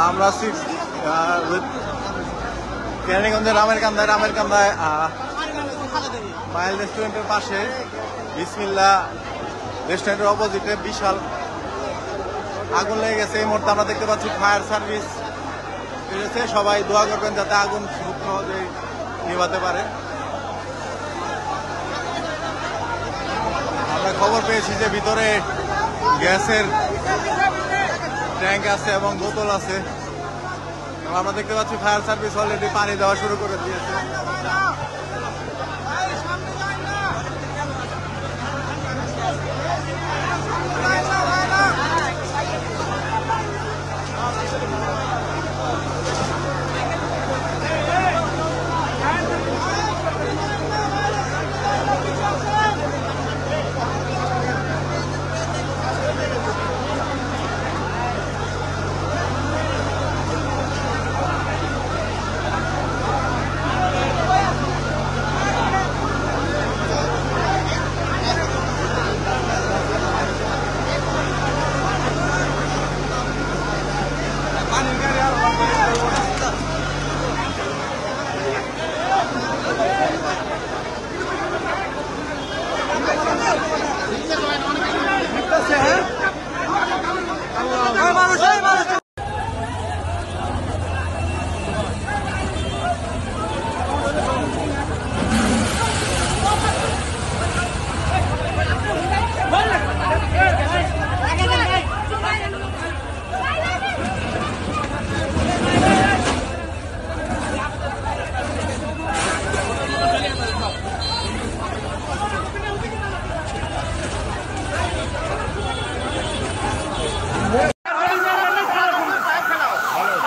আমরা কেরানীগঞ্জের রামের কান্দায় পায়েল রেস্টুরেন্টের পাশে বিসমিল্লাহ রেস্টুরেন্টের অপোজিটে বিশাল আগুন লেগে গেছে। এই মুহূর্তে আমরা দেখতে পাচ্ছি ফায়ার সার্ভিস এসেছে। সবাই দোয়া করবেন যাতে আগুন খুব সহজেই নিভাতে পারে। আমরা খবর পেয়েছি যে ভিতরে গ্যাসের ট্যাঙ্ক আছে এবং বোতল আছে। আমরা দেখতে পাচ্ছি ফায়ার সার্ভিস অলরেডি পানি দেওয়া শুরু করে দিয়েছে।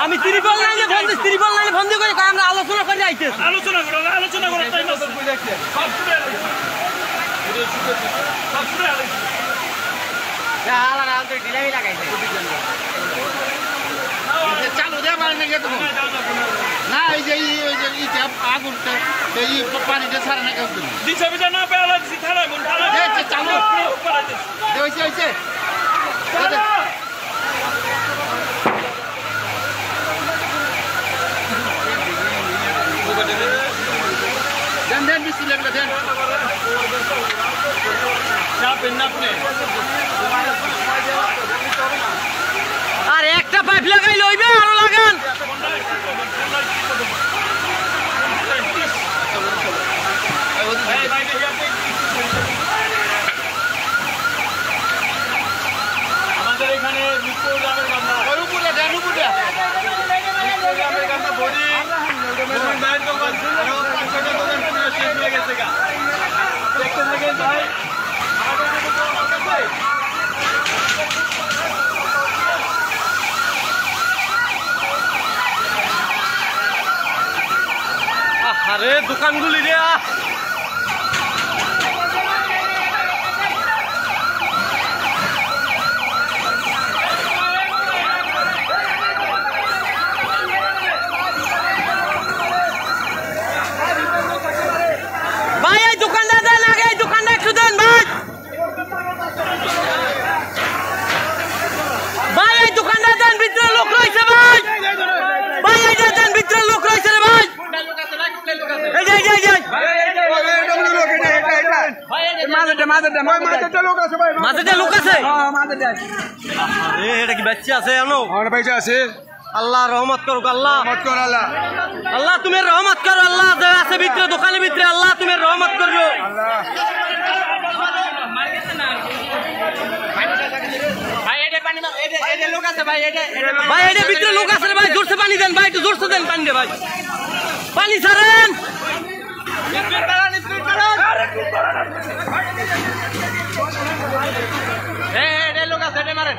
আমি ত্রিপল লাইনে ফোন দিয়ে করে আমরা আলোচনা করে আইতেছি। আলোচনা করো টাইম আছে। সব শুনে আলাদা আলাদা ডিলাই লাগাইছে। চালু দেয়া পারে না কে তুমি? না এই যে আগুনটা এই পানিটা ছাড়া না কেউ দিছে বিটা না পেলা দিছি থালা মন থালা চালু হইছে দেন বিসি লাগলে দেন চাপেন না আপনি। আর একটা পাইপ লাগাই লইবে আরো লাগান। আমাদের এখানে আরে দোকানগুলি রে ভাই এই দোকানটা দেন আগে, এই দোকানটা একটু দেন ভাই। ভাই এই দোকানটা দেন, ভিতরে লোক রয়েছে ভাই। ভাই এই দেন ভিতরে লোক রয়েছে রে ভাই। এই যাই মাঝে লোক আছে। এটা কি বাচ্চা আছে? আল্লাহ রহমত করুক। আল্লাহ তুমি রহমত করো। আল্লাহ আছে ভিতরে দোকানের ভিতরে, আল্লাহ তুমি রহমত করো। ভাই এটা ভিতরে লোক আছে ভাই, জোরসে পানি দেন ভাই, একটু জোরসে দেন পানি দে ভাই, পানি ছাড়েন। লোক আছে মারেন।